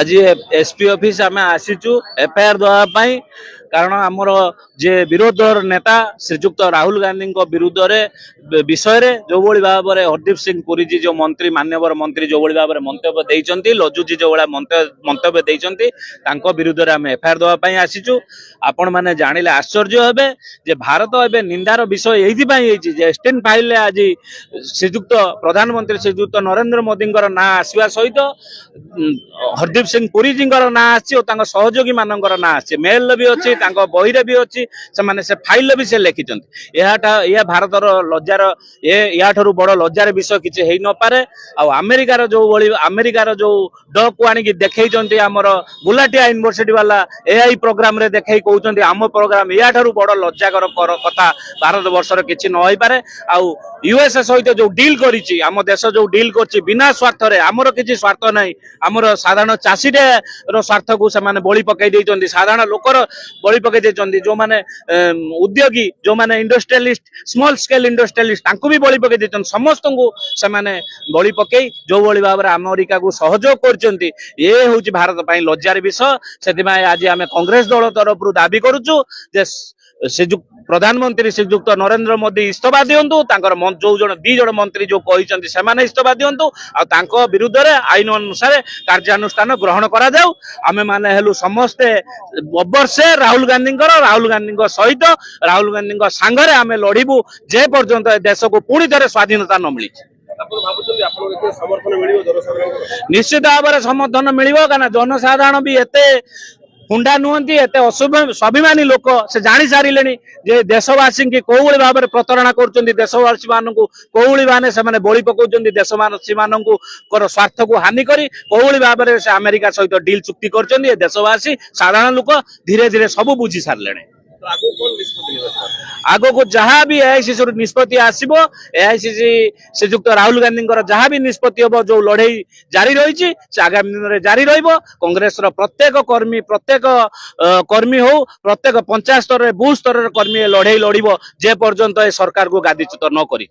आज SP office आम आसीचु FIR देवाई कारण आमर जे विरोध नेता श्रीजुक्त राहुल गांधी विरुद्ध विषय जो भाव में हरदीप सिंह पुरी जी जो मंत्री मान्यवर मंत्री जो भाव में मंतव्य देइचंती लजुजी जो भाया मंतव्य देइचंती तांको विरुद्ध आम एफआईआर देवाई आसीचु। आपण माने जानिले आश्चर्य हेबे जे भारत एबे निंदार विषय एइथि एसटीएन फाइल आज श्रीजुक्त प्रधानमंत्री श्रीजुक्त नरेंद्र मोदी ना आसवा सहित हरदीप सिंह पुरी जी ना आसी सहयोगी मान ना आसी मेल भी अच्छी बही भी अच्छी से फाइल भी से लिखिंट यह भारत लज्जार या बड़ लज्जार विषय किसी हो न पारे। आमेरिकार जो आमेरिकार जो ड को आनिक देखते आमर गुलाटिया यूनिवर्सिटी वाला एआई प्रोग्राम रे देखे कहते आम प्रोग्राम या बड़ लज्जाकर कथा भारत वर्षर किसी न हो पारे। आउ यूएसए सहित जो डील करी आम देश जो डील कर बिना स्वार्थ आमर किसी स्वार्थ नहीं आमर साधारण चाषी स्वार्थ को से बलि पकई साधारण लोकर बलि पकई जो मैंने उद्योगी जो मैंने इंडस्ट्रियलिस्ट स्मॉल स्केल इंडस्ट्रियलिस्ट भी बलि पकई समस्त को से बलि पकई जो भाई भाव में अमेरिका को सहयोग कर ये हूँ भारत पर लज्जार विषय। से आज आम कांग्रेस दल तरफ दाबी करुचु श्रीजुक्त प्रधानमंत्री श्रीजुक्त नरेंद्र मोदी इस्तीफा दिंतु जो जन दी जन मंत्री जो कहते से इस्तीफा दिंतु आ विरुद्ध आईन अनुसार कार्यानुष्ठान ग्रहण करा जाऊ। आमे माने हेलु समस्ते बबरसे राहुल गांधी सहित राहुल गांधी सांगरे आमे लड़िबू जे पर्यंत देश को पुणी थे स्वाधीनता न मिली। निश्चित भाव में समर्थन मिल जनसाधारण भी एते हुंडा नुहति एत स्वाभिमानी लोक से जानी सारे जे देशवासी की कौ भाव में प्रतारणा कर देशवासी मान कौ मैंने से बलि पकाउं देशवासी मान स्वार्थ को हानि करी कौ भाव में से अमेरिका सहित डील चुक्ति कर देशवासी साधारण लोक धीरे धीरे सब बुझी सारे। आग को जहाँ भी एआईसीसी निष्पत्ति आसो एआईसीसी श्रीजुक्त राहुल गांधी जहाँ भी निष्पत्ति हम जो लड़ई जारी रही आगामी दिन में जारी कांग्रेस प्रत्येक कर्मी हो प्रत्येक पंचायत स्तर बूथ स्तर कर्मी लड़ई लड़ जे पर्यंत सरकार को गादीच्युत न कर।